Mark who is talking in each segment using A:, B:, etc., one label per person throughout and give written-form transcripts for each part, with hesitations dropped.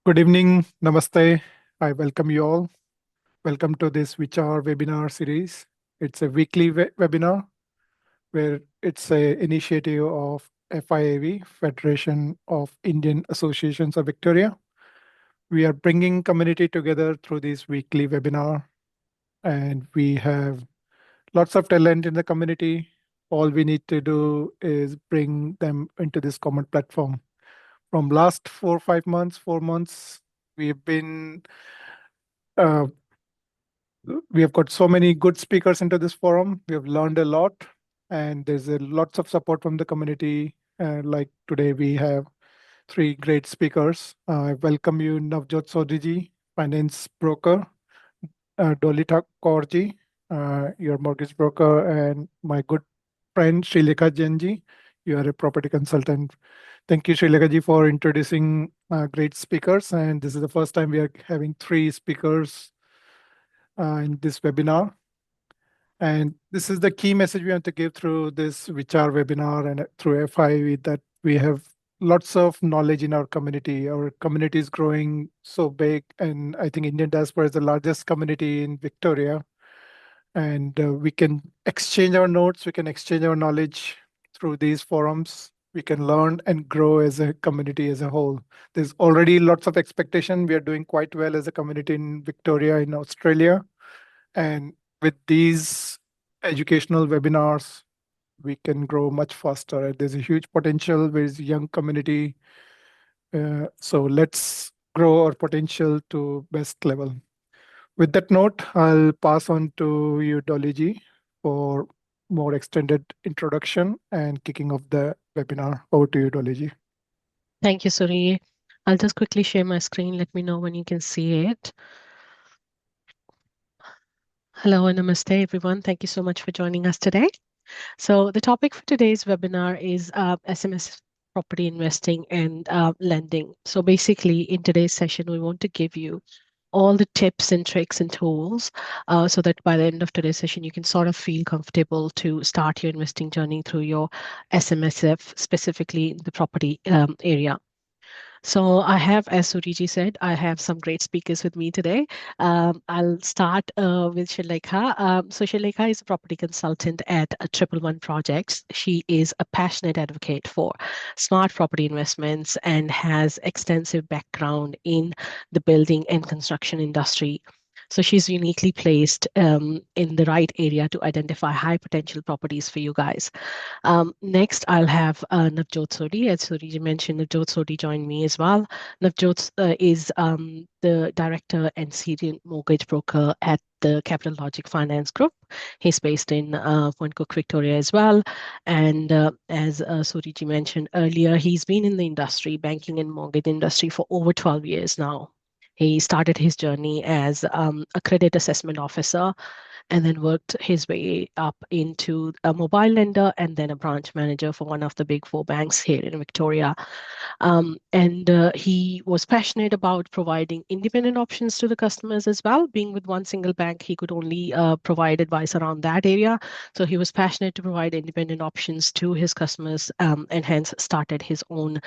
A: Good evening, Namaste. I welcome you all. Welcome to this VICHAR webinar series. It's a weekly webinar where it's a initiative of FIAV, Federation of Indian Associations of Victoria. We are bringing community together through this weekly webinar, and we have lots of talent in the community. All we need to do is bring them into this common platform. From last 4 5 months, 4 months, we've been uh, we have got so many good speakers into this forum. We have learned a lot, and there's lots of support from the community. Like today, we have three great speakers. I welcome you, Navjot Sodhi, finance broker, Dolly Kaur ji, your mortgage broker, and my good friend Shrilekha Jain ji. You are a property consultant. Thank you, Shrilekha ji, for introducing great speakers. And this is the first time we are having three speakers in this webinar. And this is the key message we want to give through this VICHAR webinar and through FI that we have lots of knowledge in our community. Our community is growing so big, and I think Indian diaspora is the largest community in Victoria. And we can exchange our notes, we can exchange our knowledge through these forums. We can learn and grow as a community as a whole. There's already lots of expectation. We are doing quite well as a community in Victoria, in Australia. And with these educational webinars, we can grow much faster. There's a huge potential with young community. So let's grow our potential to best level. With that note, I'll pass on to you, Dolly ji, for more extended introduction and kicking off the webinar. Over to you, Dolly ji.
B: Thank you, Sodhi. I'll just quickly share my screen. Let me know when you can see it. Hello and namaste, everyone. Thank you so much for joining us today. So the topic for today's webinar is SMS property investing and lending. So basically, in today's session, we want to give you all the tips and tricks and tools so that by the end of today's session, you can sort of feel comfortable to start your investing journey through your SMSF, specifically in the property area. So I have, as Suriji said, I have some great speakers with me today. I'll start with Shrilekha. So Shrilekha is a property consultant at 111 Projects. She is a passionate advocate for smart property investments and has extensive background in the building and construction industry. So she's uniquely placed in the right area to identify high potential properties for you guys. Next, I'll have Navjot Sodhi. As Sodhi mentioned, Navjot Sodhi joined me as well. Navjot is the director and senior mortgage broker at the Capital Logic Finance Group. He's based in Point Cook, Victoria as well. And as Sodhi mentioned earlier, he's been in the industry, banking and mortgage industry for over 12 years now. He started his journey as a credit assessment officer and then worked his way up into a mobile lender and then a branch manager for one of the big four banks here in Victoria. And he was passionate about providing independent options to the customers as well. Being with one single bank, he could only provide advice around that area. So he was passionate to provide independent options to his customers and hence started his own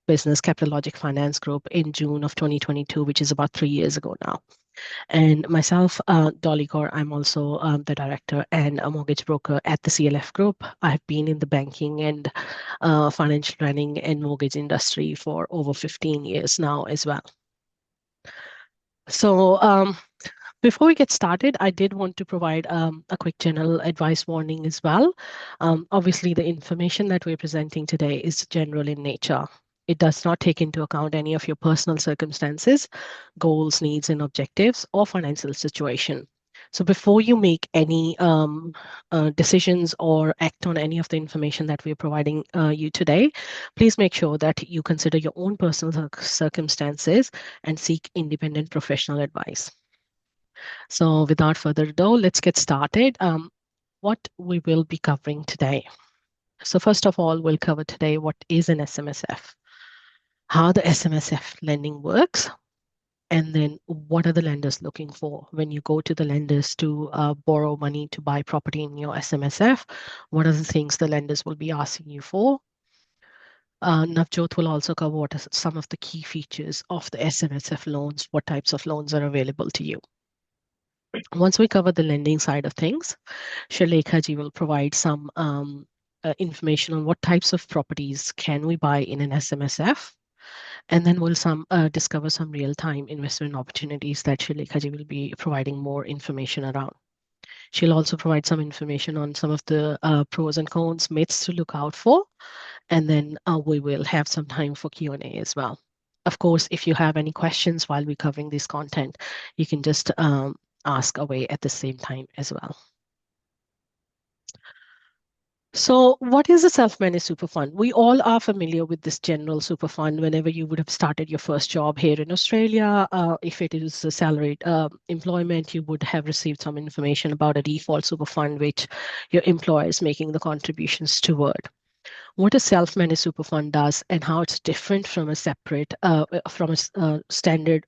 B: business, Capital Logic Finance Group, in June of 2022, which is about 3 years ago now. And myself, Dolly Kaur, I'm also the director and a mortgage broker at the CLF Group. I've been in the banking and financial planning and mortgage industry for over 15 years now as well. So before we get started, I did want to provide a quick general advice warning as well. Obviously, the information that we're presenting today is general in nature. It does not take into account any of your personal circumstances, goals, needs, and objectives, or financial situation. So before you make any decisions or act on any of the information that we're providing you today, please make sure that you consider your own personal circumstances and seek independent professional advice. So without further ado, let's get started. What we will be covering today. So first of all, we'll cover today what is an SMSF, how the SMSF lending works, and then what are the lenders looking for when you go to the lenders to borrow money to buy property in your SMSF? What are the things the lenders will be asking you for? Navjot will also cover what are some of the key features of the SMSF loans, what types of loans are available to you. Once we cover the lending side of things, Shrilekha ji will provide some information on what types of properties can we buy in an SMSF, and then we'll discover some real-time investment opportunities that Shrilekha ji will be providing more information around. She'll also provide some information on some of the pros and cons, myths to look out for, and then we will have some time for Q&A as well. Of course, if you have any questions while we're covering this content, you can just ask away at the same time as well. So what is a self-managed super fund? We all are familiar with this general super fund whenever you would have started your first job here in Australia. If it is a salaried employment, you would have received some information about a default super fund, which your employer is making the contributions toward. What a self-managed super fund does and how it's different from a standard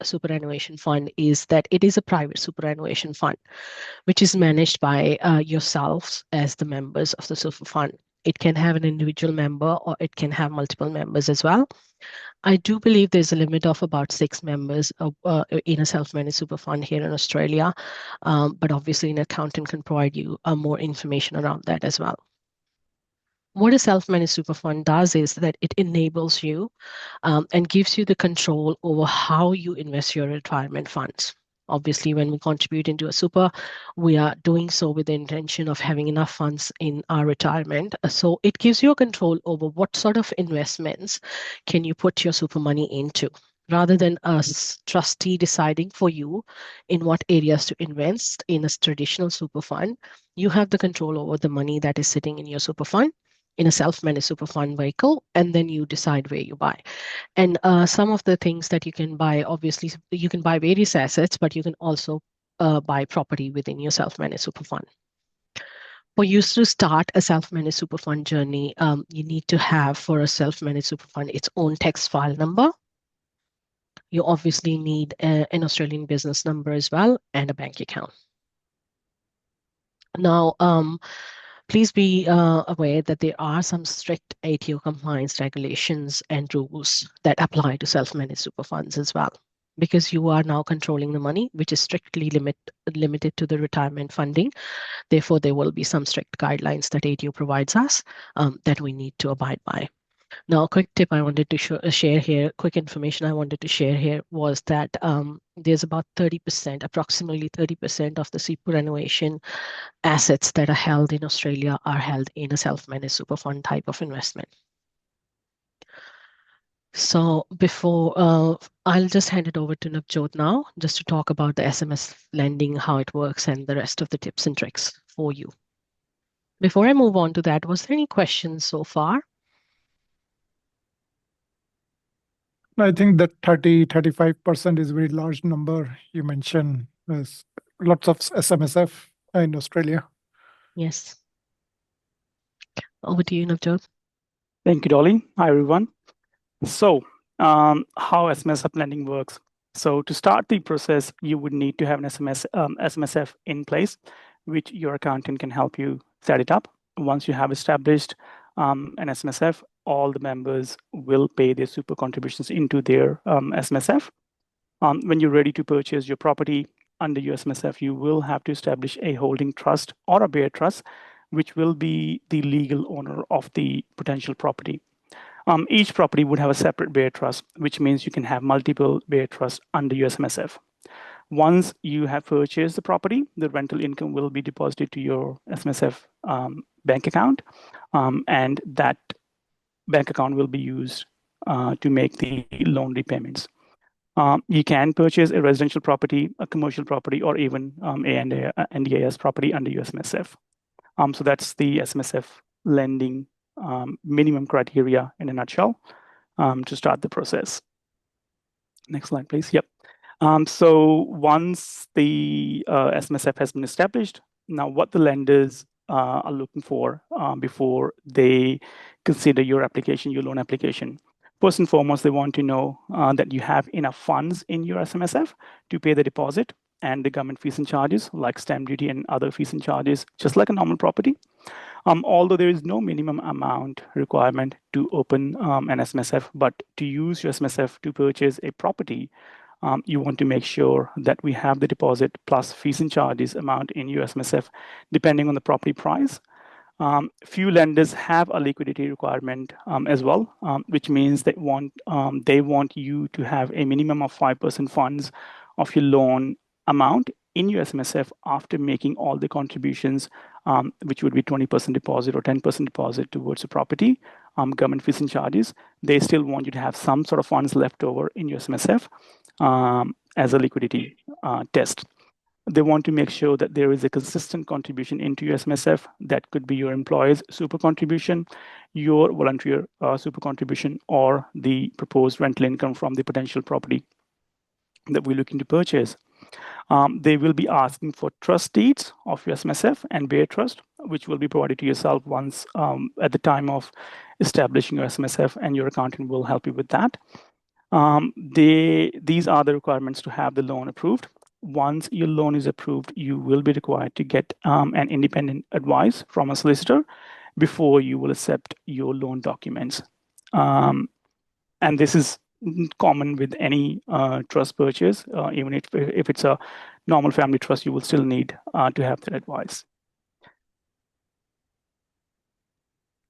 B: superannuation fund is that it is a private superannuation fund, which is managed by yourselves as the members of the super fund. It can have an individual member or it can have multiple members as well. I do believe there's a limit of about 6 members in a self-managed super fund here in Australia, but obviously an accountant can provide you more information around that as well. What a self-managed super fund does is that it enables you and gives you the control over how you invest your retirement funds. Obviously, when we contribute into a super, we are doing so with the intention of having enough funds in our retirement. So it gives you a control over what sort of investments can you put your super money into, rather than a trustee deciding for you in what areas to invest in a traditional super fund. You have the control over the money that is sitting in your super fund in a self-managed super fund vehicle, and then you decide where you buy. And some of the things that you can buy, obviously, you can buy various assets, but you can also buy property within your self-managed super fund. For you to start a self-managed super fund journey, you need to have for a self-managed super fund its own tax file number. You obviously need an Australian business number as well and a bank account. Now, please be aware that there are some strict ATO compliance regulations and rules that apply to self-managed super funds as well, because you are now controlling the money, which is strictly limited to the retirement funding. Therefore, there will be some strict guidelines that ATO provides us that we need to abide by. Now, a quick tip I wanted to share here, quick information I wanted to share here was that there's about 30%, approximately 30% of the superannuation assets that are held in Australia are held in a self-managed super fund type of investment. So before, I'll just hand it over to Navjot now, just to talk about the SMS lending, how it works, and the rest of the tips and tricks for you. Before I move on to that, was there any questions so far?
A: I think that 35% is a very large number you mentioned. There's lots of SMSF in Australia.
B: Yes. Over to you, Navjot.
C: Thank you, Dolly. Hi, everyone. So how SMSF lending works. So to start the process, you would need to have an SMSF in place, which your accountant can help you set it up. Once you have established an SMSF, all the members will pay their super contributions into their SMSF. When you're ready to purchase your property under your SMSF, you will have to establish a holding trust or a bear trust, which will be the legal owner of the potential property. Each property would have a separate bear trust, which means you can have multiple bear trusts under your SMSF. Once you have purchased the property, the rental income will be deposited to your SMSF bank account, and that bank account will be used to make the loan repayments. You can purchase a residential property, a commercial property, or even a NDAS property under your SMSF. So that's the SMSF lending minimum criteria in a nutshell to start the process. Next slide, please. Yep. So once the SMSF has been established, now what the lenders are looking for before they consider your application, your loan application. First and foremost, they want to know that you have enough funds in your SMSF to pay the deposit and the government fees and charges, like stamp duty and other fees and charges, just like a normal property. Although there is no minimum amount requirement to open an SMSF, but to use your SMSF to purchase a property, you want to make sure that we have the deposit plus fees and charges amount in your SMSF, depending on the property price. Few lenders have a liquidity requirement as well, which means they want you to have a minimum of 5% funds of your loan amount in your SMSF after making all the contributions, which would be 20% deposit or 10% deposit towards the property, government fees and charges. They still want you to have some sort of funds left over in your SMSF as a liquidity test. They want to make sure that there is a consistent contribution into your SMSF. That could be your employer's super contribution, your volunteer super contribution, or the proposed rental income from the potential property that we're looking to purchase. They will be asking for trust deeds of your SMSF and bare trust, which will be provided to yourself once at the time of establishing your SMSF, and your accountant will help you with that. These are the requirements to have the loan approved. Once your loan is approved, you will be required to get an independent advice from a solicitor before you will accept your loan documents. And this is common with any trust purchase. Even if it's a normal family trust, you will still need to have that advice.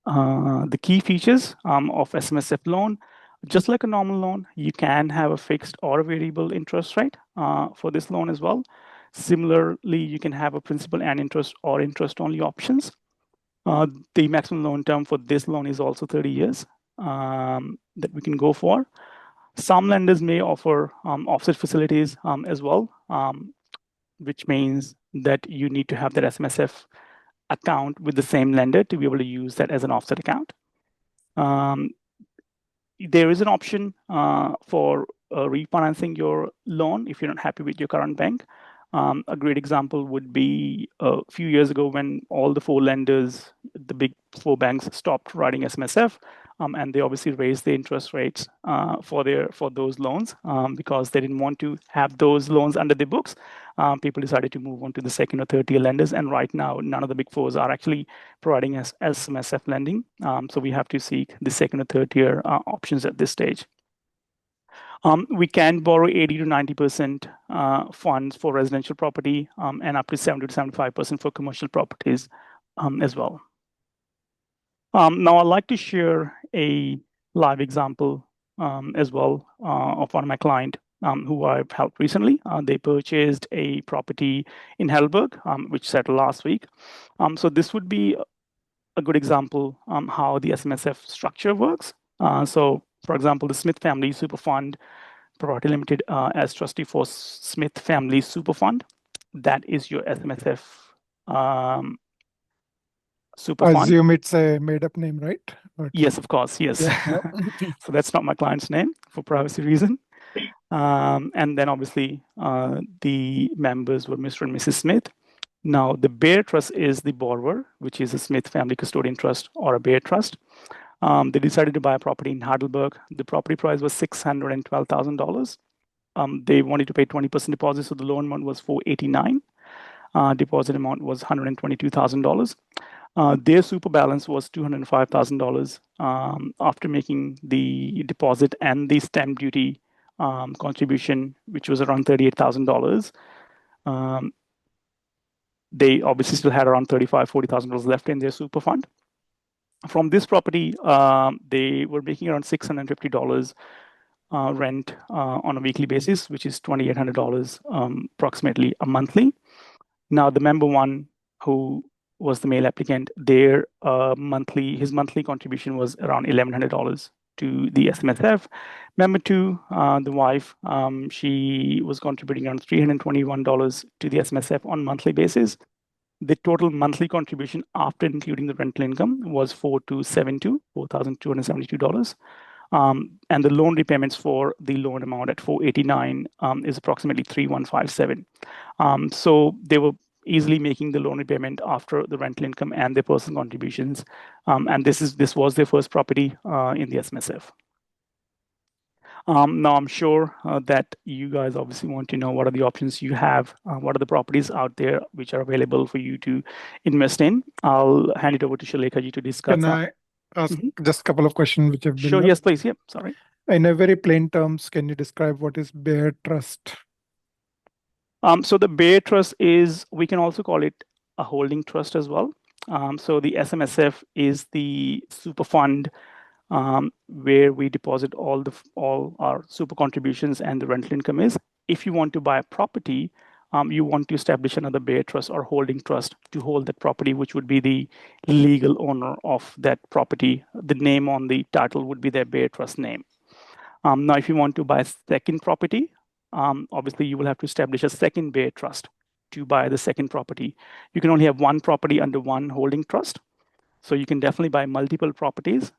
C: The key features of SMSF loan: just like a normal loan, you can have a fixed or a variable interest rate for this loan as well. Similarly, you can have a principal and interest or interest-only options. The maximum loan term for this loan is also 30 years that we can go for. Some lenders may offer offset facilities as well, which means that you need to have that SMSF account with the same lender to be able to use that as an offset account. There is an option for refinancing your loan if you're not happy with your current bank. A great example would be a few years ago when all the four lenders, the big four banks, stopped writing SMSF, and they obviously raised the interest rates for those loans because they didn't want to have those loans under their books. People decided to move on to the second or third tier lenders, and right now none of the big fours are actually providing us SMSF lending. So we have to seek the second or third tier options at this stage. We can borrow 80 to 90% funds for residential property and up to 70 to 75% for commercial properties as well. Now, I'd like to share a live example as well of one of my clients who I've helped recently. They purchased a property in Heidelberg, which settled last week. So this would be a good example how the SMSF structure works. So, for example, the Smith Family Super Fund, Property Limited as trustee for Smith Family Super Fund. That is your SMSF super fund.
A: I assume it's a made-up name, right?
C: Yes, of course. Yes.
A: Yeah.
C: So that's not my client's name for privacy reason. And then obviously the members were Mr. and Mrs. Smith. Now the bare trust is the borrower, which is a Smith Family Custodian Trust or a bare trust. They decided to buy a property in Heidelberg. The property price was $612,000. They wanted to pay 20% deposit, so the loan amount was $489. Deposit amount was $122,000. Their super balance was $205,000 after making the deposit and the stamp duty contribution, which was around $38,000. They obviously still had around $35,000, $40,000 left in their super fund. From this property, they were making around $650 rent on a weekly basis, which is $2,800 approximately a monthly. Now, the member one, who was the male applicant, his monthly contribution was around $1,100 to the SMSF. Member two, the wife, she was contributing around $321 to the SMSF on a monthly basis. The total monthly contribution after including the rental income was $4,272. And the loan repayments for the loan amount at $489 is approximately $3,157. So they were easily making the loan repayment after the rental income and their personal contributions. And this was their first property in the SMSF. Now, I'm sure that you guys obviously want to know what are the options you have, what are the properties out there which are available for you to invest in. I'll hand it over to Shrilekha ji to discuss.
A: Can I ask
C: Mhm.
A: just a couple of questions which have been
C: Sure,
A: left?
C: yes, please. Yep, sorry.
A: In a very plain terms, can you describe what is bare trust?
C: So the bare trust is, we can also call it a holding trust as well. So the SMSF is the super fund where we deposit all our super contributions and the rental income is. If you want to buy a property, you want to establish another bare trust or holding trust to hold that property, which would be the legal owner of that property. The name on the title would be their bare trust name. Now, if you want to buy a second property, obviously you will have to establish a second bare trust to buy the second property. You can only have one property under one holding trust. So you can definitely buy multiple properties.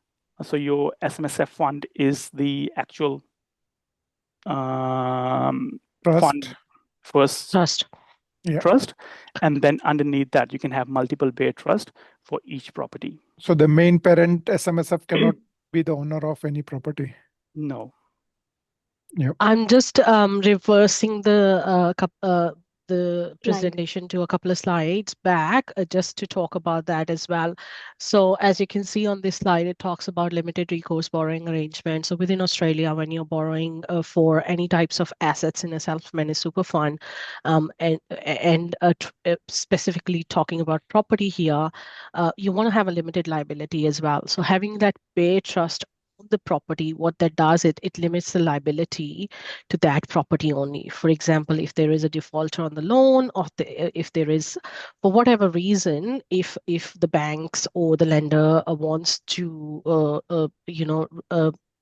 C: So your SMSF fund is the actual fund
A: Trust.
C: first
B: Trust.
A: Yeah.
C: trust. And then underneath that, you can have multiple bare trust for each property.
A: So the main parent SMSF cannot be the owner of any property.
C: No.
A: Yep.
B: I'm just reversing the presentation to a couple of slides back, just to talk about that as well. So as you can see on this slide, it talks about limited recourse borrowing arrangements. So within Australia, when you're borrowing for any types of assets in a self-managed super fund, and specifically talking about property here, you want to have a limited liability as well. So having that bare trust the property, what that does, it limits the liability to that property only. For example, if there is a defaulter on the loan, or if there is, for whatever reason, if the banks or the lender wants to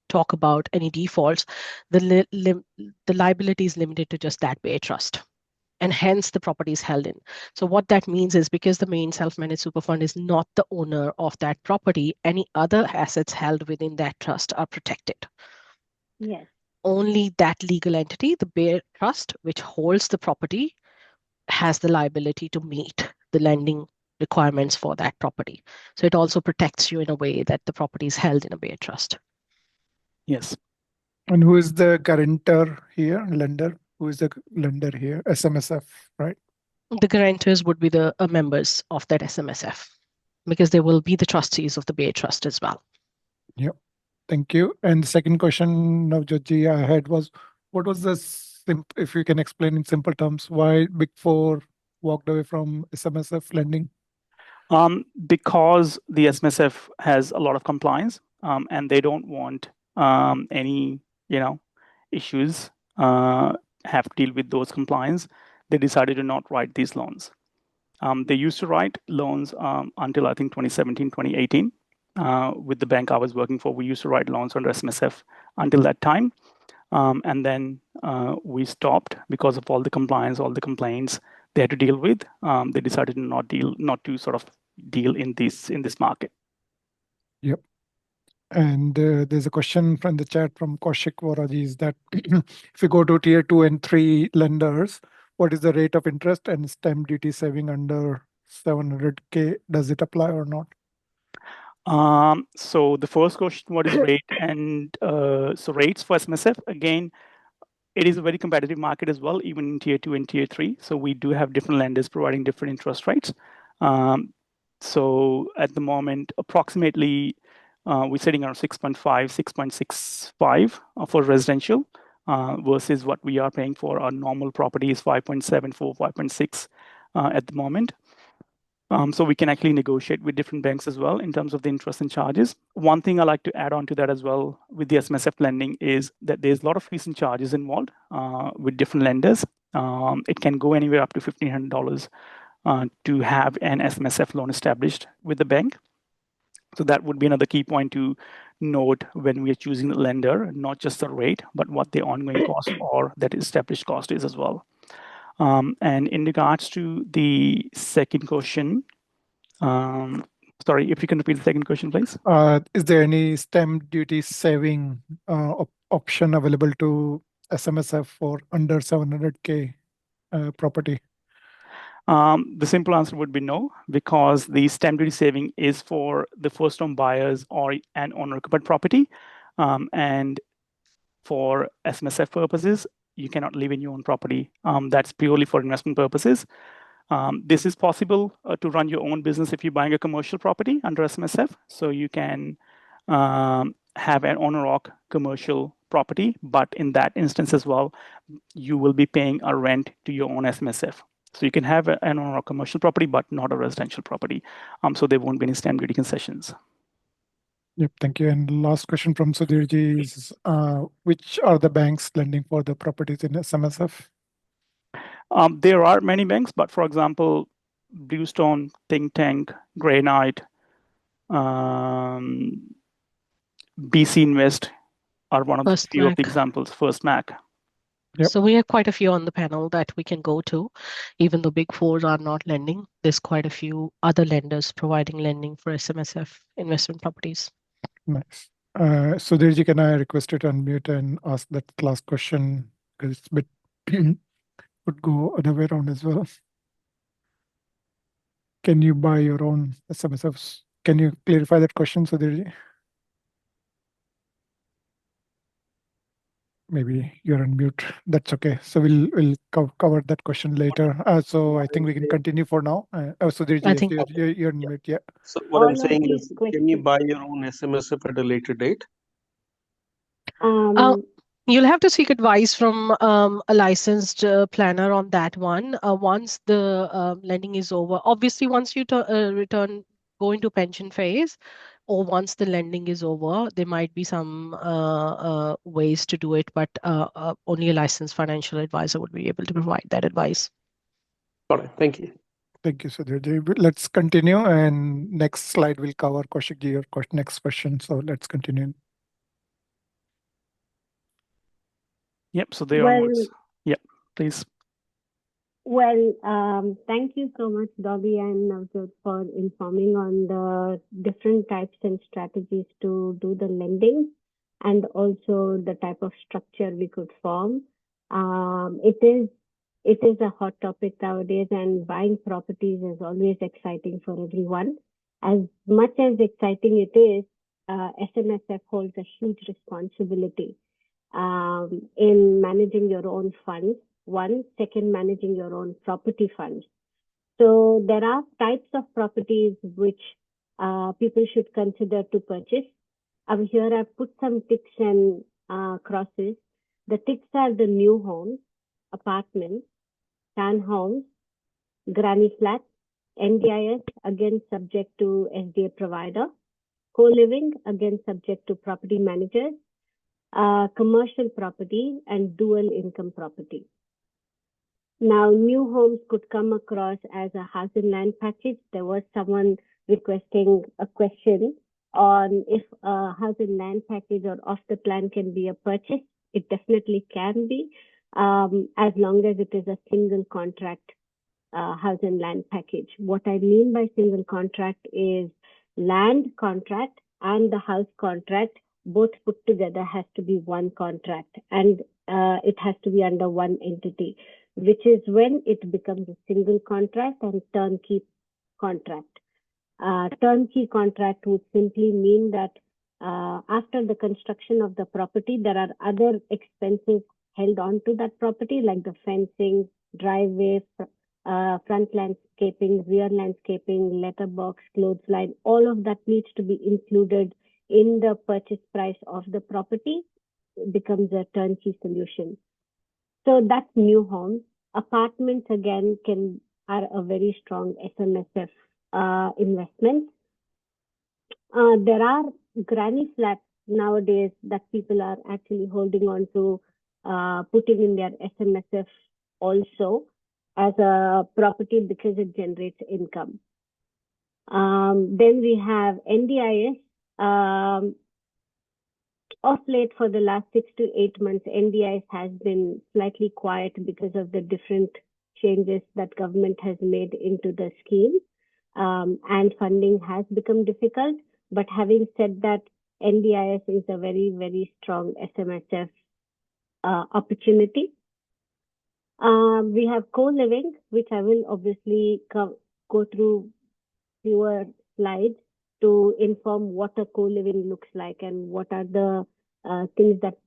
B: talk about any defaults, the liability is limited to just that bare trust, and hence the property is held in. So what that means is, because the main self-managed super fund is not the owner of that property, any other assets held within that trust are protected.
D: Yes.
B: Only that legal entity, the bare trust, which holds the property, has the liability to meet the lending requirements for that property. So it also protects you in a way that the property is held in a bare trust.
C: Yes.
A: And who is the guarantor here, lender? Who is the lender here? SMSF, right?
B: The guarantors would be the members of that SMSF, because they will be the trustees of the bare trust as well.
A: Yep. Thank you. And the second question, Navjot ji, I had was, what was the, if you can explain in simple terms, why Big Four walked away from SMSF lending?
C: Because the SMSF has a lot of compliance, and they don't want any issues have to deal with those compliance. They decided to not write these loans. They used to write loans until I think 2017, 2018. With the bank I was working for, we used to write loans under SMSF until that time. And then we stopped because of all the compliance, all the complaints they had to deal with. They decided not to sort of deal in this market.
A: Yep. And there's a question from the chat from Kaushik Voraji, is that if you go to tier 2 and 3 lenders, what is the rate of interest and stamp duty saving under 700K? Does it apply or not?
C: So the first question, what is rate? And so rates for SMSF, again, it is a very competitive market as well, even in tier 2 and tier 3. So we do have different lenders providing different interest rates. So at the moment, approximately, we're sitting around 6.5, 6.65 for residential, versus what we are paying for our normal property is 5.74, 5.6 at the moment. So we can actually negotiate with different banks as well in terms of the interest and charges. One thing I like to add on to that as well with the SMSF lending is that there's a lot of fees and charges involved with different lenders. It can go anywhere up to $1,500 to have an SMSF loan established with the bank. So that would be another key point to note when we are choosing the lender, not just the rate, but what the ongoing cost or that established cost is as well. And in regards to the second question, sorry, if you can repeat the second question, please.
A: Is there any stamp duty saving option available to SMSF for under 700K property?
C: The simple answer would be no, because the stamp duty saving is for the first home buyers or an owner occupied property. And for SMSF purposes, you cannot live in your own property. That's purely for investment purposes. This is possible to run your own business if you're buying a commercial property under SMSF. So you can have an owner-occ commercial property, but in that instance as well, you will be paying a rent to your own SMSF. So you can have an owner-occ commercial property, but not a residential property. So there won't be any stamp duty concessions.
A: Yep, thank you. And last question from Sudhirji is, which are the banks lending for the properties in SMSF?
C: There are many banks, but for example, Bluestone, Think Tank, Granite, BC Invest are one of the few of the examples. First Mac.
A: Yep.
B: So we have quite a few on the panel that we can go to. Even though Big Fours are not lending, there's quite a few other lenders providing lending for SMSF investment properties.
A: Nice. Sudhirji, can I request you to unmute and ask that last question? Because it's a bit would go other way around as well. Can you buy your own SMSFs? Can you clarify that question, Sudhirji? Maybe you're on mute. That's okay. So we'll cover that question later. So I think we can continue for now. Sudhirji,
B: I think
A: you're on mute. Yeah.
D: So what I'm saying is, can you buy your own SMSF at a later date?
B: You'll have to seek advice from a licensed planner on that one. Once the lending is over, obviously, once you go into pension phase, or once the lending is over, there might be some ways to do it, but only a licensed financial advisor would be able to provide that advice.
D: Got it. Thank you.
A: Thank you, Sudhirji. Let's continue, and next slide will cover Kaushikji, your next question. So let's continue.
C: Yep. So there onwards. Yep. Please.
E: Well, thank you so much, Dolly and Navjot, for informing on the different types and strategies to do the lending, and also the type of structure we could form. It is a hot topic nowadays, and buying properties is always exciting for everyone. As much as exciting it is, SMSF holds a huge responsibility in managing your own funds. Second, managing your own property funds. So there are types of properties which people should consider to purchase. Here I've put some ticks and crosses. The ticks are the new homes, apartments, townhomes, granny flats, NDIS, again subject to SDA provider, co-living, again subject to property managers, commercial property, and dual income property. Now, new homes could come across as a house and land package. There was someone requesting a question on if a house and land package or off the plan can be a purchase. It definitely can be, as long as it is a single contract house and land package. What I mean by single contract is land contract and the house contract both put together has to be one contract, and it has to be under one entity, which is when it becomes a single contract and turnkey contract. Turnkey contract would simply mean that after the construction of the property, there are other expenses held on to that property, like the fencing, driveway, front landscaping, rear landscaping, letterbox, clothesline. All of that needs to be included in the purchase price of the property. It becomes a turnkey solution. So that's new homes. Apartments, again, are a very strong SMSF investment. There are granny flats nowadays that people are actually holding on to, putting in their SMSF also as a property because it generates income. Then we have NDIS. Of late, for the last 6 to 8 months, NDIS has been slightly quiet because of the different changes that government has made into the scheme, and funding has become difficult. But having said that, NDIS is a very, very strong SMSF opportunity. We have co-living, which I will obviously go through fewer slides to inform what a co-living looks like and what are the things that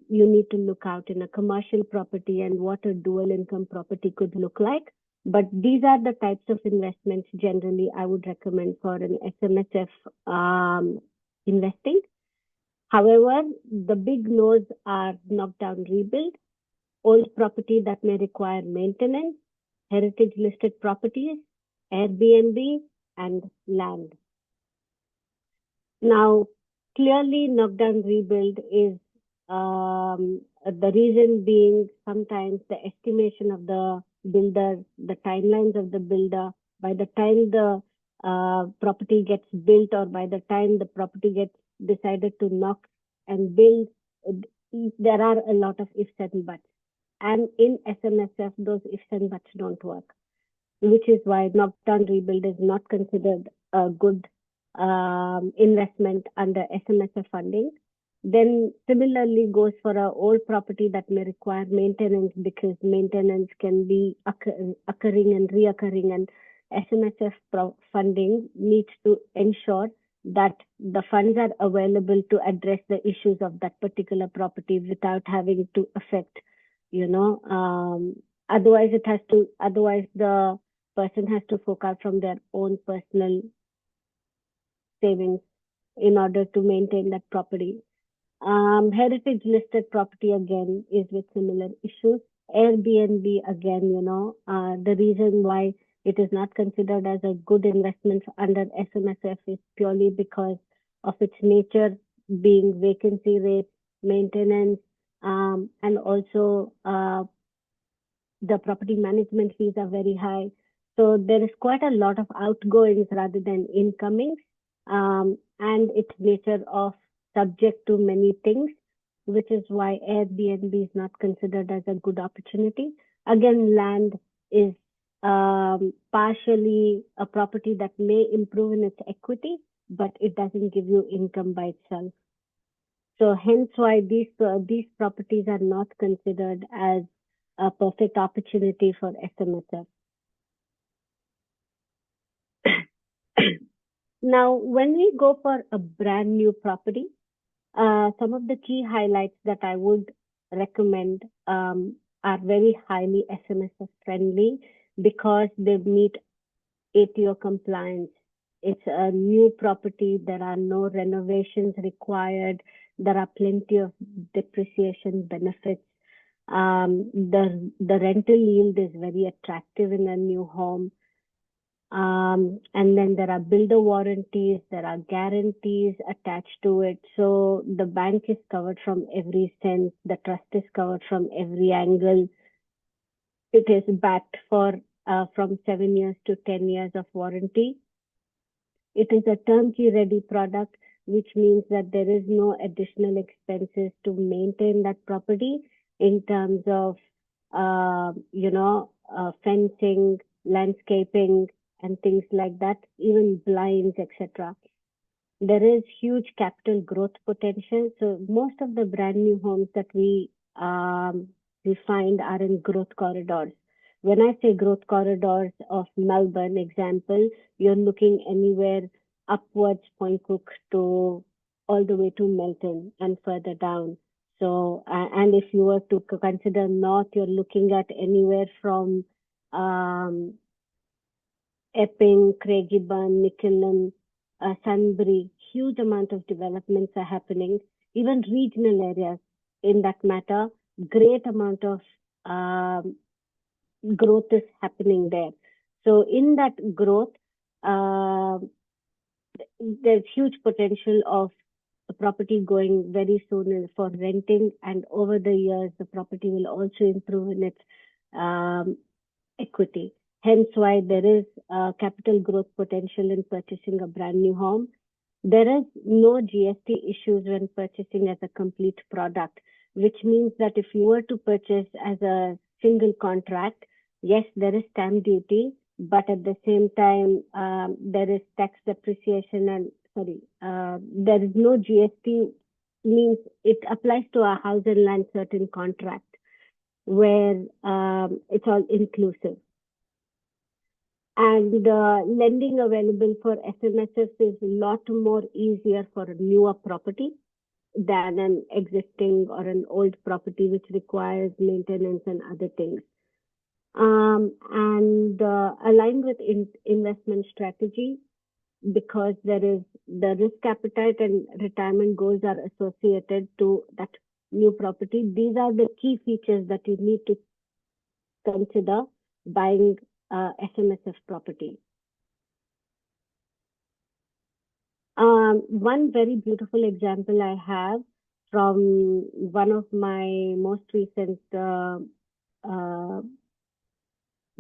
E: you need to look out in a commercial property and what a dual income property could look like. But these are the types of investments generally I would recommend for an SMSF investing. However, the big no's are knockdown rebuild, old property that may require maintenance, heritage listed properties, Airbnb, and land. Now, clearly, knockdown rebuild is the reason being sometimes the estimation of the builder, the timelines of the builder, by the time the property gets built or by the time the property gets decided to knock and build, there are a lot of ifs and buts. And in SMSF, those ifs and buts don't work, which is why knockdown rebuild is not considered a good investment under SMSF funding. Then similarly goes for an old property that may require maintenance, because maintenance can be occurring and reoccurring, and SMSF funding needs to ensure that the funds are available to address the issues of that particular property without having to affect, otherwise the person has to fork out from their own personal savings in order to maintain that property. Heritage listed property again is with similar issues. Airbnb again, the reason why it is not considered as a good investment under SMSF is purely because of its nature being vacancy rate, maintenance, and also the property management fees are very high. So there is quite a lot of outgoings rather than incomings, and its nature of subject to many things, which is why Airbnb is not considered as a good opportunity. Again, land is partially a property that may improve in its equity, but it doesn't give you income by itself. So hence why these properties are not considered as a perfect opportunity for SMSF. Now, when we go for a brand new property, some of the key highlights that I would recommend are very highly SMSF friendly because they meet ATO compliance. It's a new property. There are no renovations required. There are plenty of depreciation benefits. The rental yield is very attractive in a new home. And then there are builder warranties, there are guarantees attached to it. So the bank is covered from every sense, the trust is covered from every angle. It is backed for from 7 years to 10 years of warranty. It is a turnkey ready product, which means that there is no additional expenses to maintain that property in terms of, fencing, landscaping, and things like that, even blinds, etc. There is huge capital growth potential. So most of the brand new homes that we find are in growth corridors. When I say growth corridors of Melbourne, example, you're looking anywhere upwards Point Cook to all the way to Melton and further down. So, and if you were to consider north, you're looking at anywhere from Epping, Craigieburn, Nichollen, Sunbury. Huge amount of developments are happening. Even regional areas, in that matter, great amount of growth is happening there. So in that growth, there's huge potential of the property going very soon for renting, and over the years, the property will also improve in its equity. Hence why there is capital growth potential in purchasing a brand new home. There is no GST issues when purchasing as a complete product, which means that if you were to purchase as a single contract, yes, there is stamp duty, but at the same time, there is tax depreciation and, there is no GST, means it applies to a house and land certain contract where it's all inclusive. And lending available for SMSFs is a lot more easier for a newer property. than an existing or an old property which requires maintenance and other things. And aligned with investment strategy, because there is the risk appetite and retirement goals are associated to that new property. These are the key features that you need to consider buying SMSF property. One very beautiful example I have from one of my most recent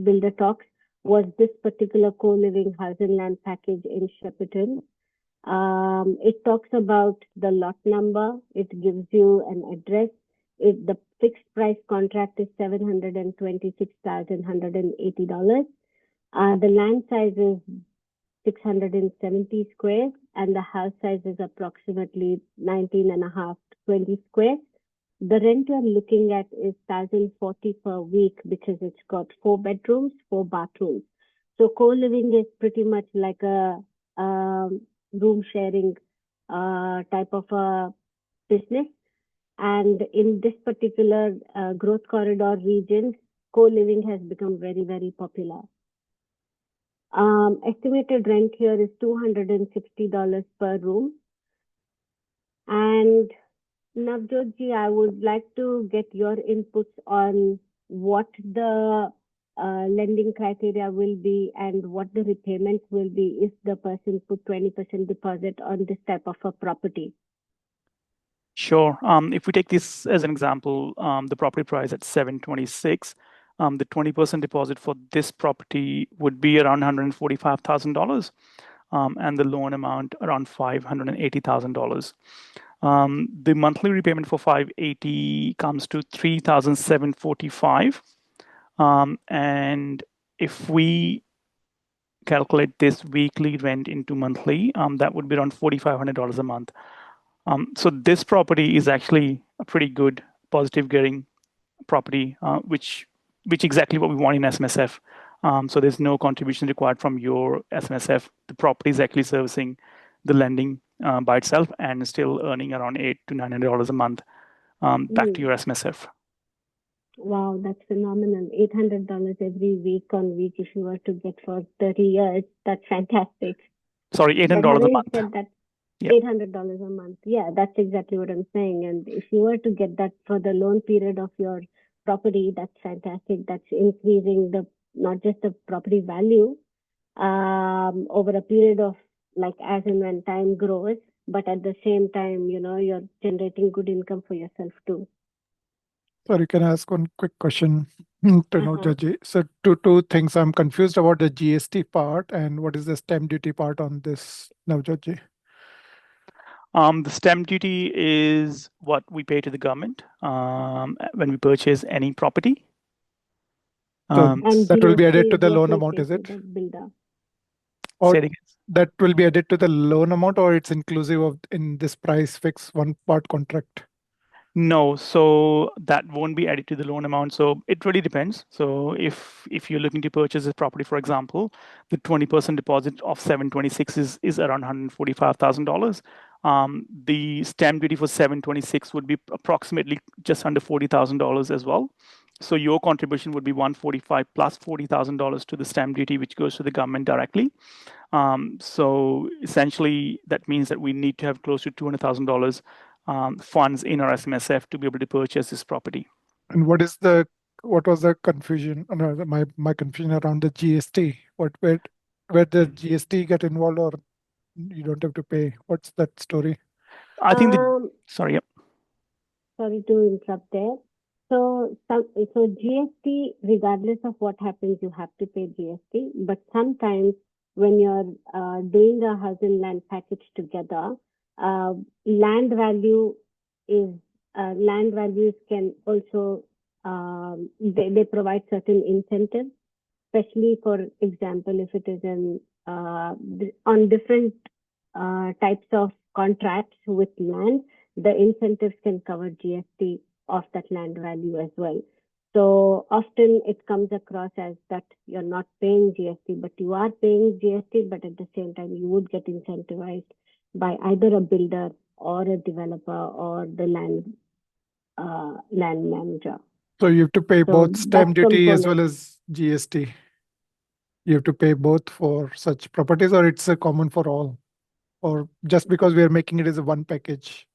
E: builder talks was this particular co-living house and land package in Shepperton. It talks about the lot number. It gives you an address. The fixed price contract is $726,180. The land size is 670 squares, and the house size is approximately 19.5 to 20 squares. The rent you're looking at is $1,040 per week because it's got 4 bedrooms, 4 bathrooms. So co-living is pretty much like a room sharing type of a business. And in this particular growth corridor region, co-living has become very, very popular. Estimated rent here is $260 per room. And Navjotji, I would like to get your inputs on what the lending criteria will be and what the repayment will be if the person put 20% deposit on this type of a property.
C: Sure. If we take this as an example, the property price at 726, the 20% deposit for this property would be around $145,000, and the loan amount around $580,000. The monthly repayment for 580 comes to 3,745. And if we calculate this weekly rent into monthly, that would be around $4,500 a month. So this property is actually a pretty good positive gearing property, which exactly what we want in SMSF. So there's no contribution required from your SMSF. The property is actually servicing the lending by itself and still earning around $800 to $900 a month back to your SMSF.
E: Wow, that's phenomenal. $800 every week on week if you were to get for 30 years. That's fantastic.
C: Sorry, $800 a month.
E: Said that,
C: yeah.
E: $800 a month. Yeah, that's exactly what I'm saying. And if you were to get that for the loan period of your property, that's fantastic. That's increasing not just the property value over a period of like as and when time grows, but at the same time, you're generating good income for yourself too.
A: Sorry, can I ask one quick question to Navjot? So two things. I'm confused about the GST part and what is the stamp duty part on this, Navjot?
C: The stamp duty is what we pay to the government when we purchase any property.
A: So that will be added to the loan amount, is it? Or that will be added to the loan amount, or it's inclusive of in this price fix one part contract?
C: No, so that won't be added to the loan amount. So it really depends. So if you're looking to purchase a property, for example, the 20% deposit of 726 is around $145,000. The stamp duty for 726 would be approximately just under $40,000 as well. So your contribution would be $145 plus $40,000 to the stamp duty, which goes to the government directly. So essentially, that means that we need to have close to $200,000 funds in our SMSF to be able to purchase this property.
A: And what was the confusion? My confusion around the GST. Where the GST get involved, or you don't have to pay? What's that story?
C: I think sorry. Yep.
E: Sorry to interrupt there. So GST, regardless of what happens, you have to pay GST. But sometimes when you're doing a house and land package together, land values can also they provide certain incentives, especially for example if it is on different types of contracts with land, the incentives can cover GST of that land value as well. So often it comes across as that you're not paying GST, but you are paying GST, but at the same time you would get incentivized by either a builder or a developer or the land manager.
A: So you have to pay
E: So
A: both
E: that
A: stamp duty as
E: component.
A: well as GST. You have to pay both for such properties, or it's a common for all, or just because we are making it as a one package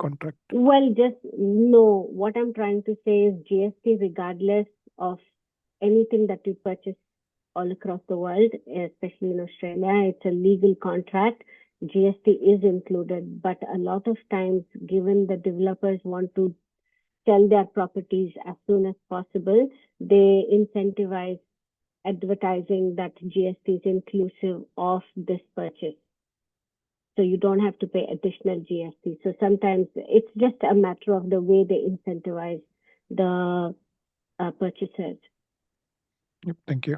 A: contract?
E: Well, just no. What I'm trying to say is GST, regardless of anything that you purchase all across the world, especially in Australia, it's a legal contract. GST is included, but a lot of times, given the developers want to sell their properties as soon as possible, they incentivize advertising that GST is inclusive of this purchase. So you don't have to pay additional GST. So sometimes it's just a matter of the way they incentivize the purchasers.
A: Yep, thank you.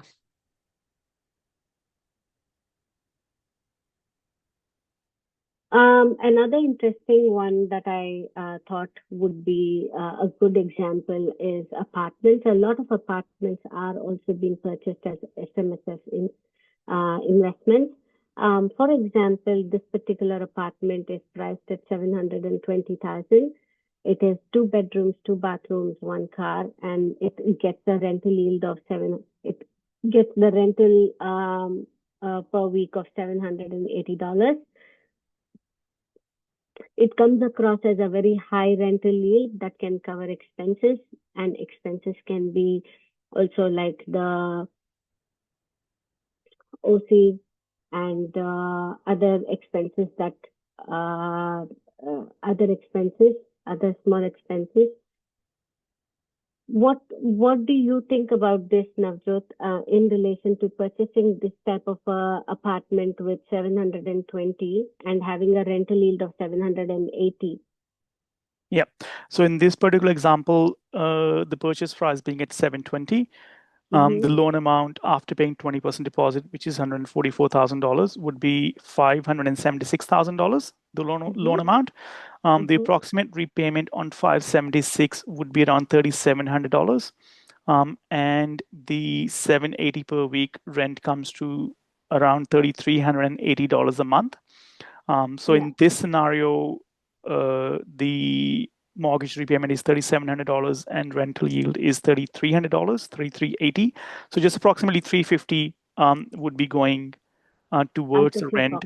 E: Another interesting one that I thought would be a good example is apartments. A lot of apartments are also being purchased as SMSF investments. For example, this particular apartment is priced at 720,000. It is 2 bedrooms, 2 bathrooms, 1 car, and it gets a rental yield of It gets the rental per week of $780. It comes across as a very high rental yield that can cover expenses, and expenses can be also like the OC and other expenses that other small expenses. What do you think about this, Navjot, in relation to purchasing this type of apartment with 720 and having a rental yield of 780?
C: Yeah. So in this particular example, the purchase price being at 720, the loan amount after paying 20% deposit, which is $144,000, would be $576,000. The loan amount. The approximate repayment on 576 would be around $3,700, and the 780 per week rent comes to around $3,380 a month. So in this scenario, the mortgage repayment is $3,700 and rental yield is $3,300, $3,380. So just approximately $350 would be going towards the rent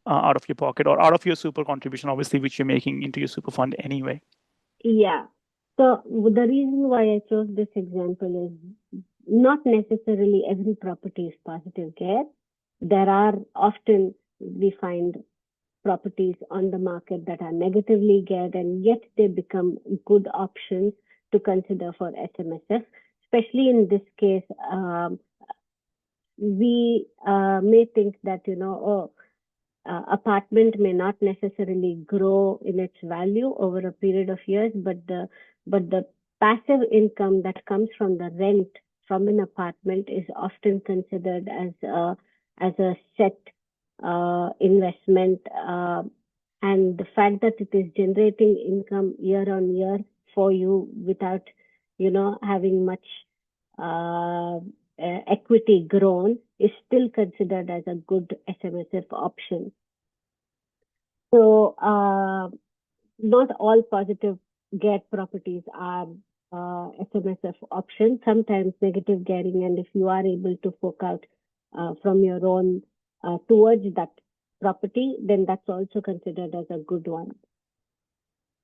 C: out of your pocket or out of your super contribution, obviously, which you're making into your super fund anyway.
E: Yeah. So the reason why I chose this example is not necessarily every property is positive gear. There are often, we find properties on the market that are negatively geared, and yet they become good options to consider for SMSF. Especially in this case, we may think that, apartment may not necessarily grow in its value over a period of years, but the passive income that comes from the rent from an apartment is often considered as a set investment, and the fact that it is generating income year on year for you without having much equity grown is still considered as a good SMSF option. So not all positive geared properties are SMSF options. Sometimes negative gearing, and if you are able to fork out from your own towards that property, then that's also considered as a good one.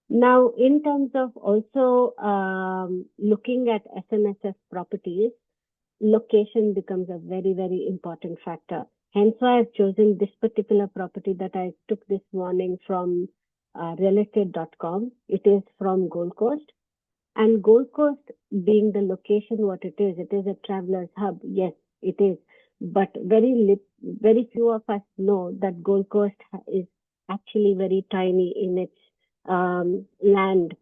E: Now, in terms of also looking at SMSF properties, location becomes a very, very important factor. Hence why I've chosen this particular property that I took this morning from realestate.com. It is from Gold Coast. And Gold Coast being the location what it is a traveler's hub. Yes, it is. But very few of us know that Gold Coast is actually very tiny in its land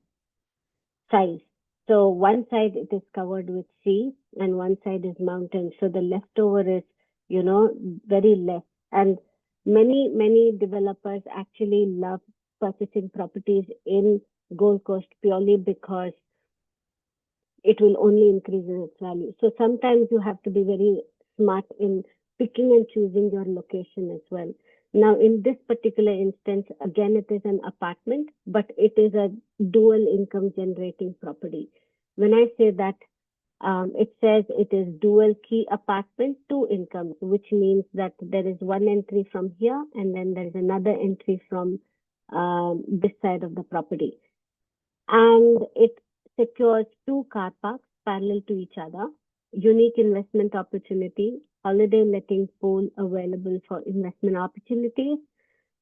E: size. So one side it is covered with sea and one side is mountains. So the leftover is, very less. And many developers actually love purchasing properties in Gold Coast purely because it will only increase in its value. So sometimes you have to be very smart in picking and choosing your location as well. Now, in this particular instance, again, it is an apartment, but it is a dual income generating property. When I say that, it says it is dual key apartment, 2 incomes, which means that there is one entry from here and then there is another entry from this side of the property. And it secures 2 car parks parallel to each other, unique investment opportunity, holiday letting pool available for investment opportunities,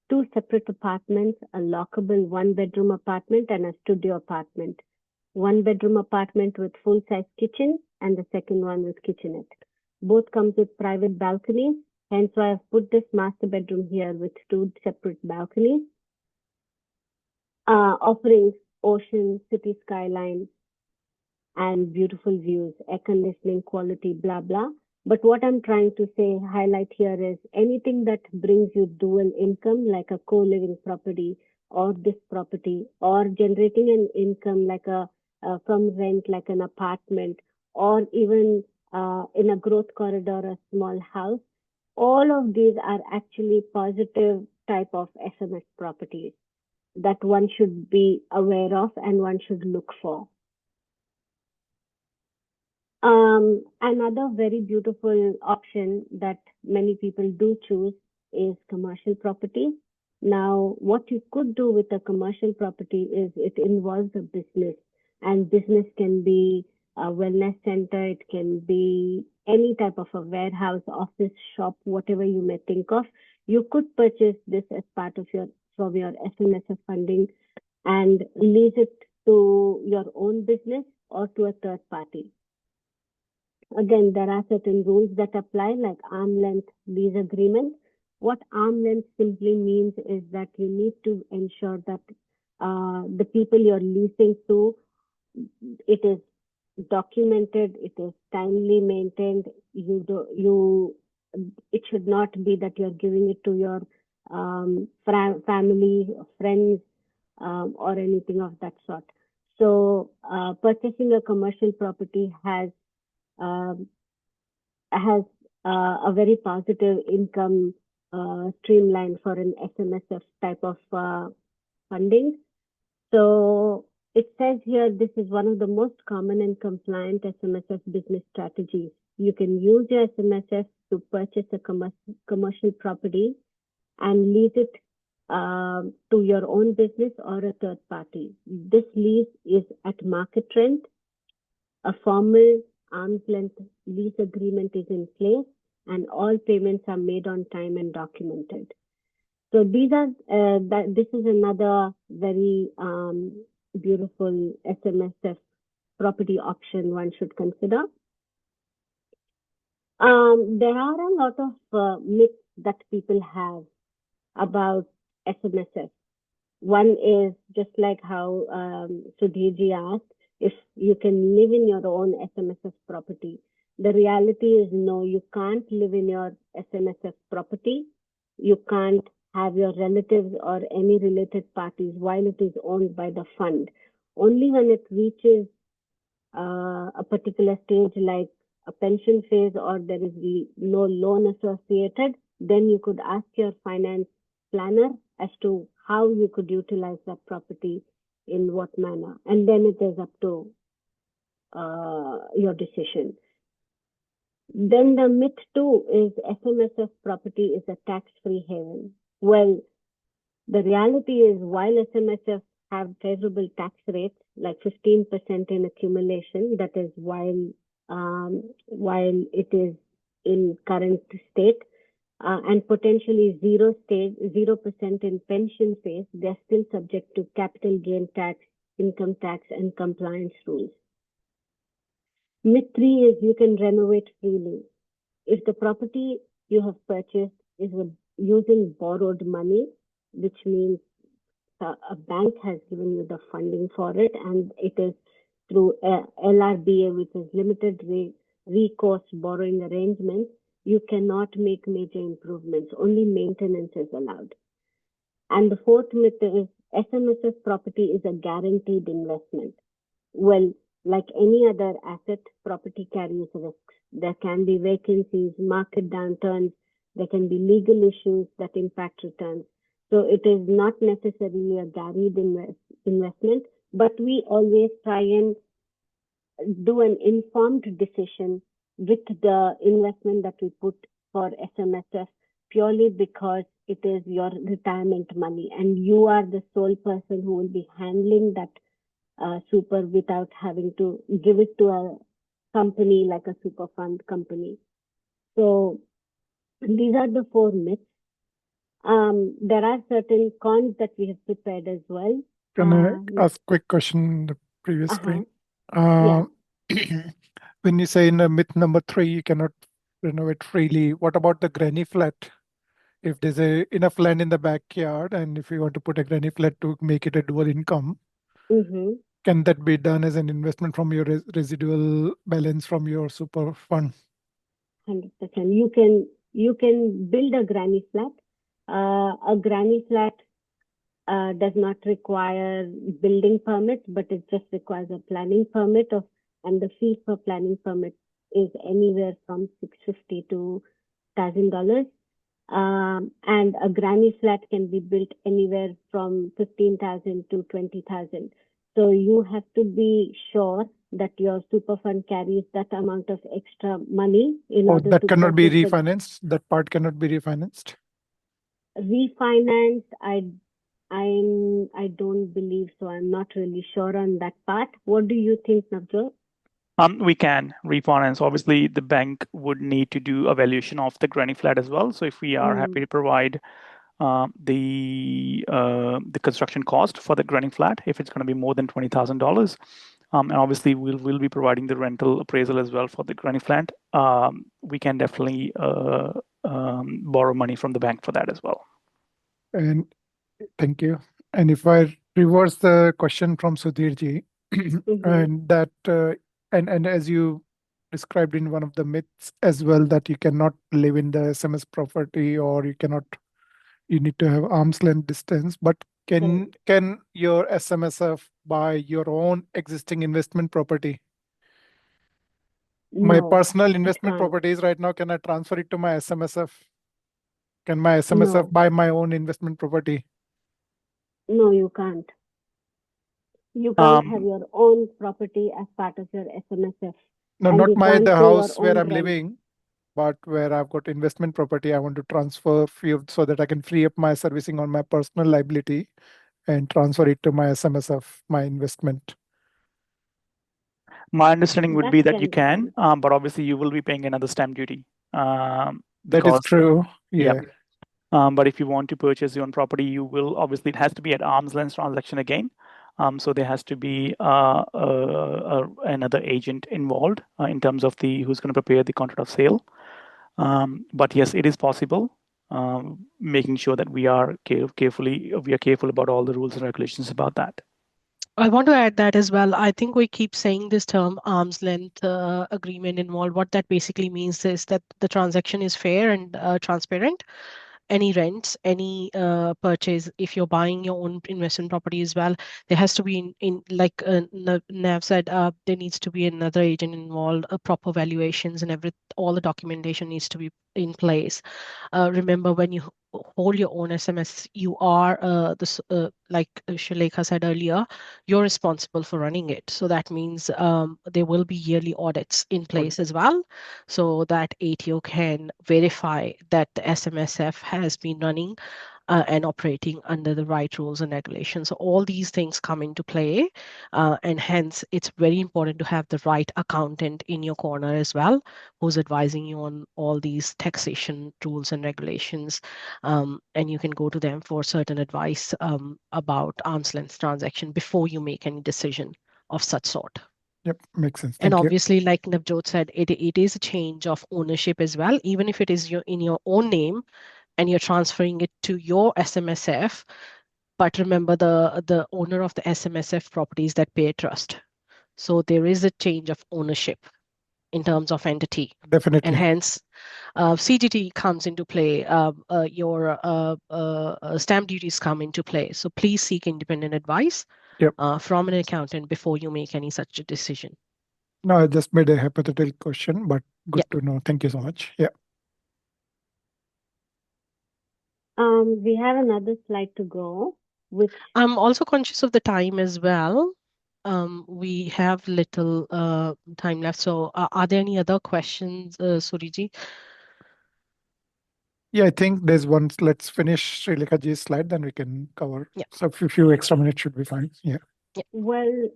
E: 2 separate apartments, a lockable 1-bedroom apartment and a studio apartment. 1-bedroom apartment with full-size kitchen and the second one with kitchenette. Both comes with private balconies. Hence why I've put this master bedroom here with 2 separate balconies, offering ocean, city skyline, and beautiful views, air conditioning quality, blah, blah. But what I'm trying to say, highlight here is anything that brings you dual income, like a co-living property or this property, or generating an income like from rent, like an apartment, or even in a growth corridor, a small house. All of these are actually positive type of SMS properties that one should be aware of and one should look for. Another very beautiful option that many people do choose is commercial property. Now, what you could do with a commercial property is it involves a business, and business can be a wellness center, it can be any type of a warehouse, office, shop, whatever you may think of. You could purchase this as part of from your SMSF funding and lease it to your own business or to a third party. Again, there are certain rules that apply, like arm length lease agreement. What arm length simply means is that you need to ensure that the people you're leasing to, it is documented, it is timely maintained. It should not be that you're giving it to your family, friends, or anything of that sort. So, purchasing a commercial property has a very positive income streamline for an SMSF type of funding. So it says here this is one of the most common and compliant SMSF business strategies. You can use your SMSF to purchase a commercial property and lease it to your own business or a third party. This lease is at market rent. A formal arm's length lease agreement is in place, and all payments are made on time and documented. So these are this is another very beautiful SMSF property option one should consider. There are a lot of myths that people have about SMSF. One is just like how Sodhi asked, if you can live in your own SMSF property. The reality is no, you can't live in your SMSF property. You can't have your relatives or any related parties while it is owned by the fund. Only when it reaches a particular stage like a pension phase or there is no loan associated, then you could ask your finance planner as to how you could utilize that property in what manner, and then it is up to your decision. Then the myth 2 is SMSF property is a tax-free haven. Well, the reality is while SMSF have favorable tax rates like 15% in accumulation, that is while it is in current state, and potentially 0% in pension phase, they're still subject to capital gain tax, income tax, and compliance rules. Myth 3 is you can renovate freely. If the property you have purchased is using borrowed money, which means a bank has given you the funding for it, and it is through LRBA, which is limited recourse borrowing arrangements, you cannot make major improvements. Only maintenance is allowed. And the fourth myth is SMSF property is a guaranteed investment. Well, like any other asset, property carries risks. There can be vacancies, market downturns, There can be legal issues that impact returns. So it is not necessarily a guaranteed investment, but we always try and do an informed decision with the investment that we put for SMSF, purely because it is your retirement money and you are the sole person who will be handling that super without having to give it to a company like a super fund company. So these are the 4 myths. There are certain cons that we have prepared as well.
A: Can I ask a quick question? The previous screen.
E: Yeah.
A: When you say in myth number 3, you cannot renovate freely. What about the granny flat? If there's enough land in the backyard, and if you want to put a granny flat to make it a dual income, can that be done as an investment from your residual balance from your super fund?
E: 100%. You can build a granny flat. A granny flat does not require building permit, but it just requires a planning permit and the fee for planning permit is anywhere from $650 to $1,000. And a granny flat can be built anywhere from 15,000 to 20,000. So you have to be sure that your super fund carries that amount of extra money in order
A: that
E: to
A: cannot be refinanced. That part cannot be refinanced.
E: Refinanced, I don't believe so. I'm not really sure on that part. What do you think, Navjot?
C: We can refinance. Obviously, the bank would need to do a valuation of the granny flat as well. So if we are happy to provide the construction cost for the granny flat, if it's going to be more than $20,000, and obviously we'll be providing the rental appraisal as well for the granny flat, we can definitely borrow money from the bank for that as well.
A: And thank you. And if I reverse the question from Sudhirji, and that and as you described in one of the myths as well, that you cannot live in the SMS property, or you need to have arm's length distance. But can your SMSF buy your own existing investment property?
E: No,
A: my personal investment properties right now, can I transfer it to my SMSF? Can my SMSF buy my own investment property?
E: No, you can't. You can't have your own property as part of your SMSF.
A: No, not the house where I'm living, but where I've got investment property. I want to transfer few so that I can free up my servicing on my personal liability and transfer it to my SMSF, my investment.
C: My understanding would be that you can, but obviously you will be paying another stamp duty.
A: That is true. Yeah.
C: But if you want to purchase your own property, you will obviously, it has to be at arm's length transaction again. So there has to be another agent involved in terms of who's going to prepare the contract of sale. But yes, it is possible. Making sure that we are careful about all the rules and regulations about that.
B: I want to add that as well. I think we keep saying this term arm's length agreement involved. What that basically means is that the transaction is fair and transparent. Any rents, any purchase, if you're buying your own investment property as well, there has to be in like Nav said, there needs to be another agent involved, proper valuations and all the documentation needs to be in place. Remember, when you hold your own SMS, you are like Shrilekha said earlier, you're responsible for running it. So that means there will be yearly audits in place as well, so that ATO can verify that the SMSF has been running and operating under the right rules and regulations. So all these things come into play, and hence it's very important to have the right accountant in your corner as well, who's advising you on all these taxation rules and regulations. And you can go to them for certain advice about arm's length transaction before you make any decision of such sort.
A: Yep, makes sense.
B: And obviously, like Navjot said, it is a change of ownership as well. Even if it is in your own name and you're transferring it to your SMSF, but remember the owner of the SMSF properties that pay a trust. So there is a change of ownership in terms of entity.
A: Definitely.
B: And hence, CGT comes into play, your stamp duties come into play. So please seek independent advice from an accountant before you make any such a decision.
A: No, I just made a hypothetical question, but good to know. Thank you so much. Yeah.
E: We have another slide to go, which
B: I'm also conscious of the time as well. We have little time left. So are there any other questions, Suriji?
A: Yeah, I think there's one. Let's finish Shrilekha ji's slide, then we can cover.
B: Yeah.
A: So a few extra minutes should be fine. Yeah.
E: Well,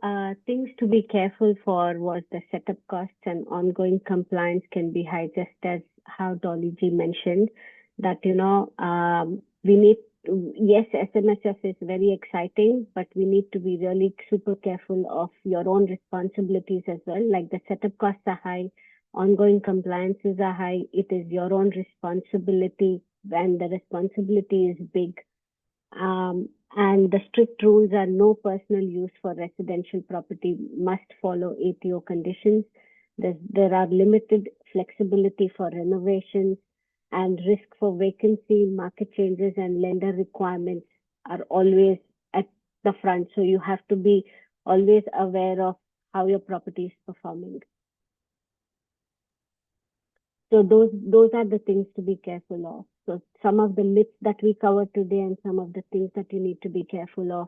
E: things to be careful for was the setup costs and ongoing compliance can be high, just as how Dolly ji mentioned that, we need, yes, SMSF is very exciting, but we need to be really super careful of your own responsibilities as well. Like the setup costs are high, ongoing compliances are high. It is your own responsibility, and the responsibility is big. And the strict rules are no personal use for residential property must follow ATO conditions. There are limited flexibility for renovations and risk for vacancy, market changes, and lender requirements are always at the front. So you have to be always aware of how your property is performing. So those are the things to be careful of. So some of the myths that we covered today and some of the things that you need to be careful of,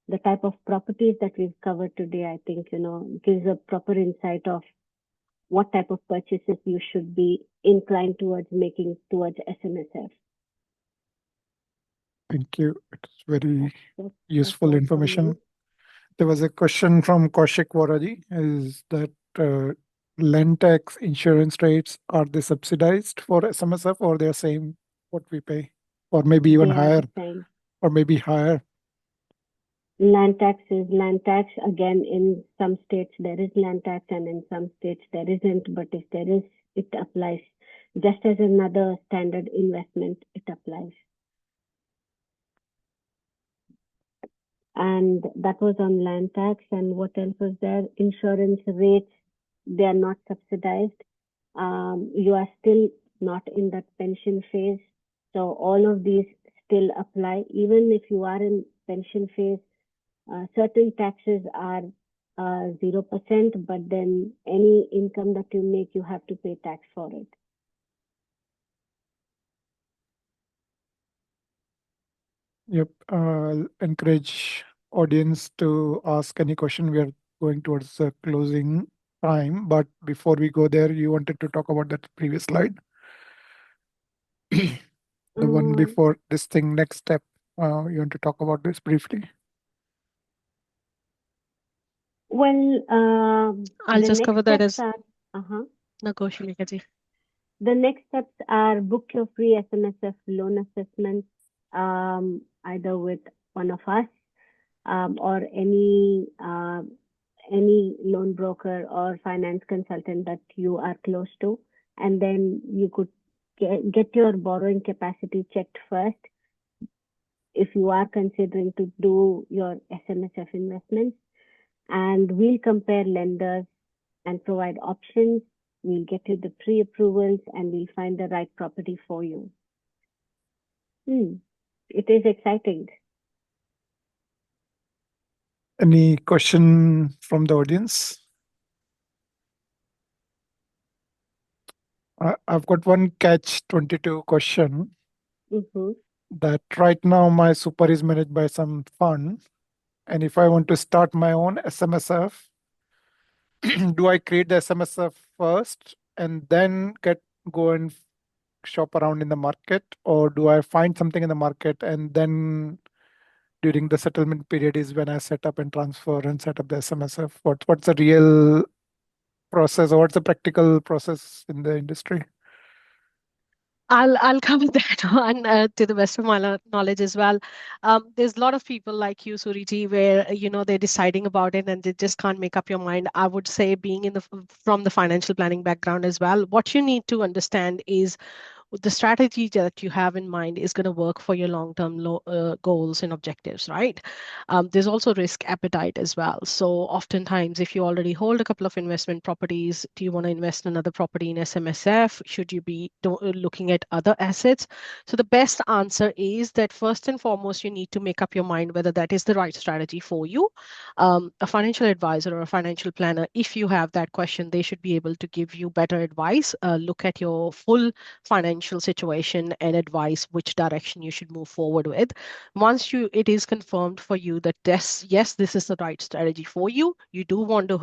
E: the type of properties that we've covered today, I think, gives a proper insight of what type of purchases you should be inclined towards making towards SMSF.
A: Thank you. It's very useful
E: all from
A: information.
E: me.
A: There was a question from Kaushik Waraji, is that land tax insurance rates, are they subsidized for SMSF or they're same what we pay? Or maybe even
E: They are
A: higher,
E: the same.
A: or maybe higher.
E: Land tax is land tax. Again, in some states there is land tax and in some states there isn't. But if there is, it applies. Just as another standard investment, it applies. And that was on land tax. And what else was there? Insurance rates, they are not subsidized. You are still not in that pension phase. So all of these still apply. Even if you are in pension phase, certain taxes are 0%, but then any income that you make, you have to pay tax for it.
A: Yep. I'll encourage audience to ask any question. We are going towards the closing time, but before we go there, you wanted to talk about that previous slide. The one before this thing, next step. You want to talk about this briefly?
E: Well,
B: I'll just cover that as
E: are,
B: negotiation.
E: the next steps are book your free SMSF loan assessment, either with one of us or any loan broker or finance consultant that you are close to, and then you could get your borrowing capacity checked first if you are considering to do your SMSF investments, and we'll compare lenders and provide options. We'll get you the pre-approvals and we'll find the right property for you. It is exciting.
A: Any question from the audience? I've got one catch 22 question. That right now my super is managed by some fund. And if I want to start my own SMSF, do I create the SMSF first and then go and shop around in the market, or do I find something in the market and then during the settlement period is when I set up and transfer and set up the SMSF? What's the real process, or what's the practical process in the industry?
B: I'll cover that one to the best of my knowledge as well. There's a lot of people like you, Suriji, where they're deciding about it and they just can't make up your mind. I would say, being from the financial planning background as well, what you need to understand is the strategy that you have in mind is going to work for your long-term goals and objectives, right? There's also risk appetite as well. So oftentimes, if you already hold a couple of investment properties, do you want to invest in another property in SMSF? Should you be looking at other assets? So the best answer is that first and foremost, you need to make up your mind whether that is the right strategy for you. A financial advisor or a financial planner, if you have that question, they should be able to give you better advice. Look at your full financial financial situation and advise which direction you should move forward with. Once it is confirmed for you that yes, this is the right strategy for you, you do want to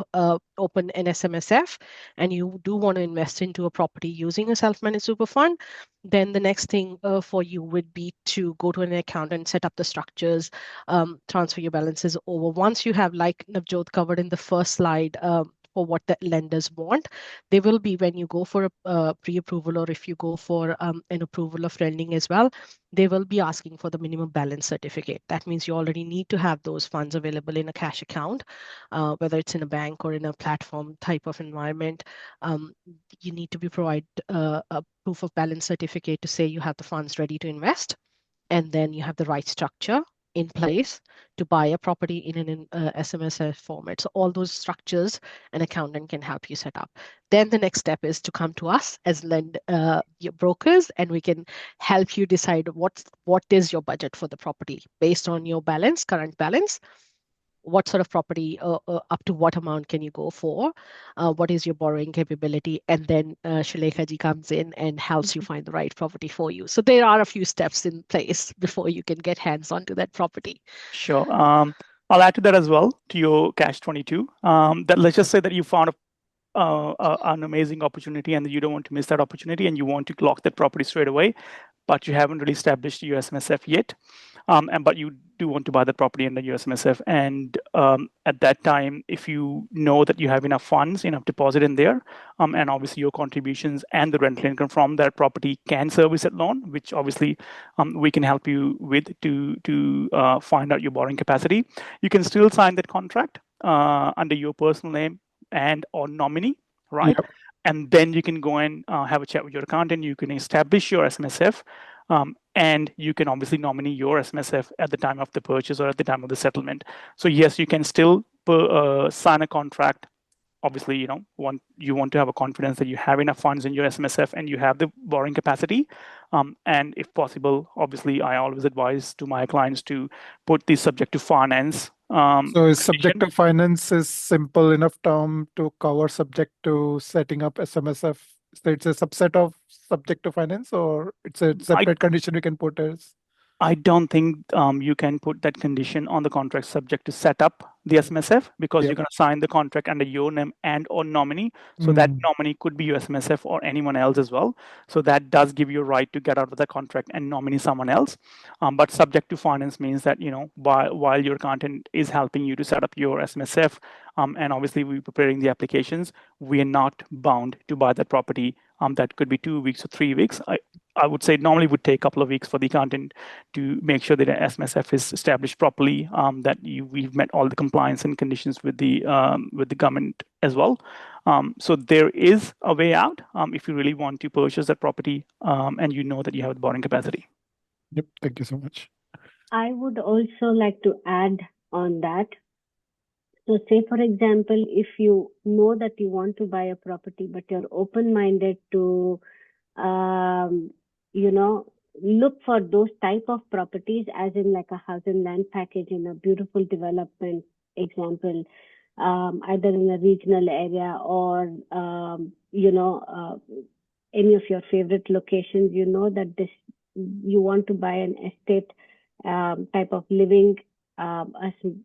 B: open an SMSF and you do want to invest into a property using a self-managed super fund, then the next thing for you would be to go to an accountant, set up the structures, transfer your balances over. Once you have, like Navjot covered in the first slide, for what the lenders want, they will be, when you go for a pre-approval or if you go for an approval of lending as well, they will be asking for the minimum balance certificate. That means you already need to have those funds available in a cash account, whether it's in a bank or in a platform type of environment. You need to be provided a proof of balance certificate to say you have the funds ready to invest, and then you have the right structure in place to buy a property in an SMSF format. So all those structures an accountant can help you set up. Then the next step is to come to us as your brokers, and we can help you decide what is your budget for the property based on your current balance. What sort of property, up to what amount can you go for? What is your borrowing capability? And then Shrilekha ji comes in and helps you find the right property for you. So there are a few steps in place before you can get hands on to that property.
C: Sure. I'll add to that as well, to your Cash 22. That let's just say that you found an amazing opportunity and you don't want to miss that opportunity and you want to lock that property straight away, but you haven't really established your SMSF yet. But you do want to buy the property under your SMSF. And at that time, if you know that you have enough funds, enough deposit in there, and obviously your contributions and the rental income from that property can service that loan, which obviously we can help you with to find out your borrowing capacity. You can still sign that contract under your personal name and or nominee, right? Yep. And then you can go and have a chat with your accountant. You can establish your SMSF, and you can obviously nominate your SMSF at the time of the purchase or at the time of the settlement. So yes, you can still sign a contract. Obviously, you want to have a confidence that you have enough funds in your SMSF and you have the borrowing capacity. And if possible, obviously, I always advise to my clients to put this subject to finance.
A: So is subject to finance is simple enough term to cover subject to setting up SMSF? So it's a subset of subject to finance, or it's a separate condition we can put as?
C: I don't think you can put that condition on the contract subject to set up the SMSF, because you're going to sign the contract under your name and or nominee. So that nominee could be your SMSF or anyone else as well. So that does give you a right to get out of the contract and nominate someone else. But subject to finance means that, while your accountant is helping you to set up your SMSF, and obviously we're preparing the applications, we are not bound to buy that property. That could be 2 weeks or 3 weeks. I would say normally would take a couple of weeks for the accountant to make sure that an SMSF is established properly, that we've met all the compliance and conditions with the government as well. So there is a way out if you really want to purchase that property and you know that you have the borrowing capacity.
A: Yep, thank you so much.
E: I would also like to add on that. So say, for example, if you know that you want to buy a property, but you're open-minded to, look for those type of properties, as in like a house and land package in a beautiful development example, either in a regional area or, any of your favorite locations, that you want to buy an estate type of living, a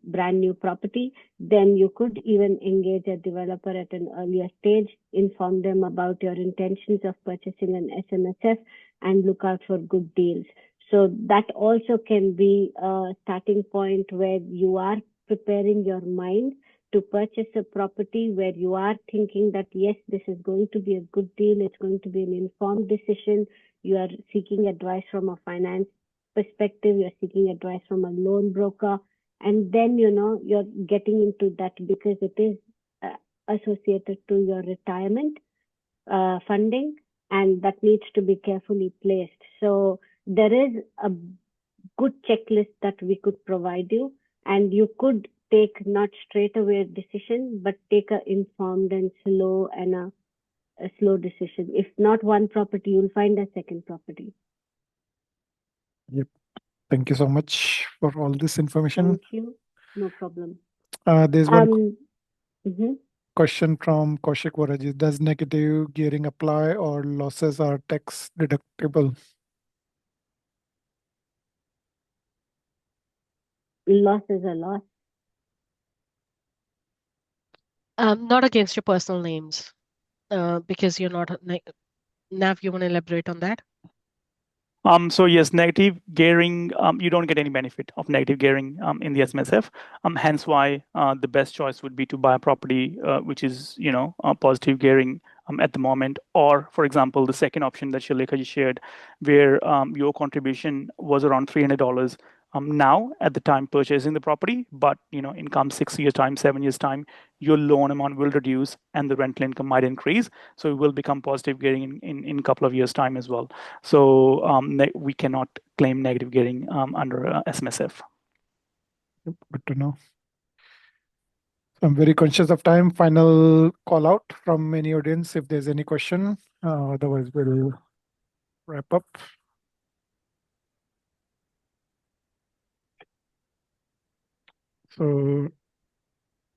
E: brand new property, then you could even engage a developer at an earlier stage, inform them about your intentions of purchasing an SMSF, and look out for good deals. So that also can be a starting point where you are preparing your mind to purchase a property where you are thinking that, yes, this is going to be a good deal, it's going to be an informed decision. You are seeking advice from a finance perspective, you're seeking advice from a loan broker, and then you're getting into that because it is associated to your retirement funding, and that needs to be carefully placed. So there is a good checklist that we could provide you, and you could take not straight away a decision, but take an informed and slow a slow decision. If not one property, you'll find a second property.
A: Yep. Thank you so much for all this information.
E: Thank you. No problem.
A: There's one. question from Kaushik Waraji. Does negative gearing apply or losses are tax deductible?
E: Loss is a loss.
B: Not against your personal names, because you're not. Nav, you want to elaborate on that?
C: So yes, negative gearing, you don't get any benefit of negative gearing in the SMSF. Hence why the best choice would be to buy a property which is, positive gearing at the moment. Or, for example, the second option that Shrilekha just shared, where your contribution was around $300 now at the time purchasing the property, but in come 6 years time, 7 years time, your loan amount will reduce and the rental income might increase. So it will become positive gearing in a couple of years time as well. So we cannot claim negative gearing under SMSF.
A: Good to know. I'm very conscious of time. Final call out from any audience if there's any question. Otherwise, we'll wrap up. So,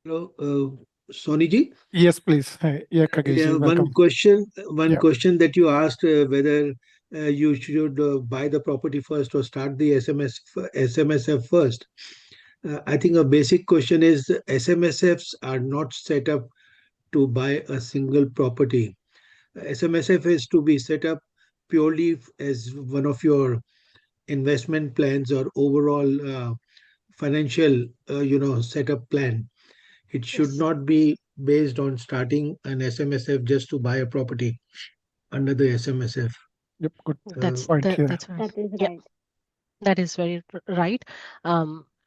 F: hello, Soni ji.
A: Yes, please. Yeah, Kagesh,
F: one question that you asked whether you should buy the property first or start the SMSF first. I think a basic question is SMSFs are not set up to buy a single property. SMSF is to be set up purely as one of your investment plans or overall financial, setup plan. It should not be based on starting an SMSF just to buy a property under the SMSF.
A: Yep, good
B: point here. That's
E: right. That is
B: yeah.
E: right.
B: That is very right.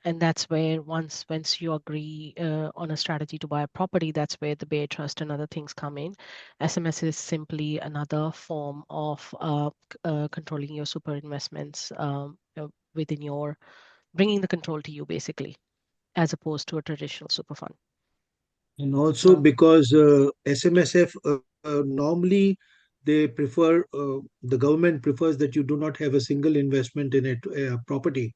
B: And that's where once you agree on a strategy to buy a property, that's where the Bay Trust and other things come in. SMS is simply another form of controlling your super investments within your, bringing the control to you basically, as opposed to a traditional super fund.
F: And also because SMSF normally they prefer, the government prefers that you do not have a single investment in a property.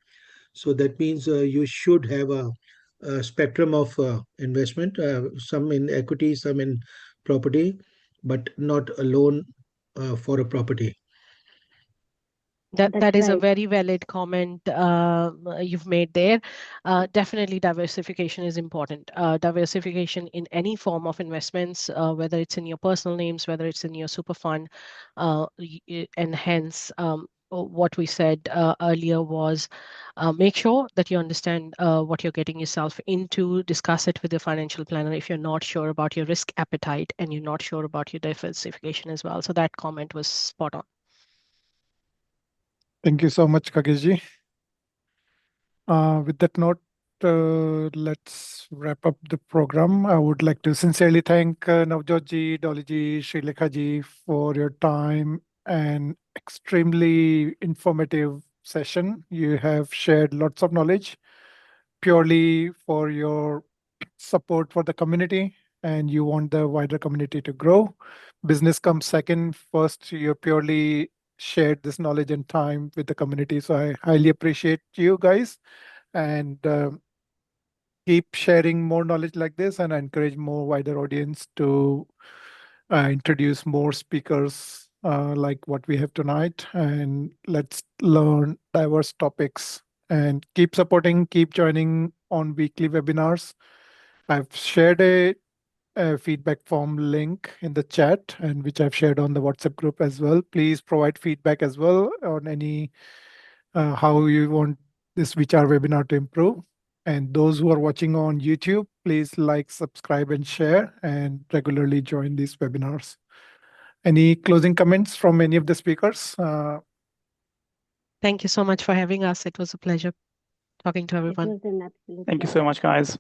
F: So that means you should have a spectrum of investment, some in equity, some in property, but not a loan for a property.
B: That is a very valid comment you've made there. Definitely diversification is important. Diversification in any form of investments, whether it's in your personal names, whether it's in your super fund, and hence what we said earlier was make sure that you understand what you're getting yourself into, discuss it with your financial planner if you're not sure about your risk appetite and you're not sure about your diversification as well. So that comment was spot on.
A: Thank you so much, Kageshji. With that note, let's wrap up the program. I would like to sincerely thank Navjot ji, Dolly ji, Shrilekha ji for your time and extremely informative session. You have shared lots of knowledge purely for your support for the community and you want the wider community to grow. Business comes second. First, you purely shared this knowledge and time with the community. So I highly appreciate you guys and keep sharing more knowledge like this, and I encourage more wider audience to introduce more speakers like what we have tonight, and let's learn diverse topics and keep supporting, keep joining on weekly webinars. I've shared a feedback form link in the chat and which I've shared on the WhatsApp group as well. Please provide feedback as well on any how you want this VICHAR webinar to improve. And those who are watching on YouTube, please like, subscribe, and share, and regularly join these webinars. Any closing comments from any of the speakers?
B: Thank you so much for having us. It was a pleasure talking to everyone.
E: It was an absolute
C: Thank you
E: pleasure.
C: so much, guys.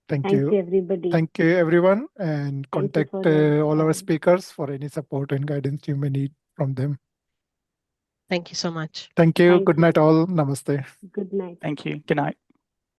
A: Thank
E: Thank
A: you.
E: you, everybody.
A: Thank you, everyone. And
E: Thank you
A: contact
E: for your
A: all our
E: time.
A: speakers for any support and guidance you may need from them.
B: Thank you so much.
A: Thank you.
E: Thank
A: Good
E: you.
A: night, all. Namaste.
E: Good night.
C: Thank you. Good night.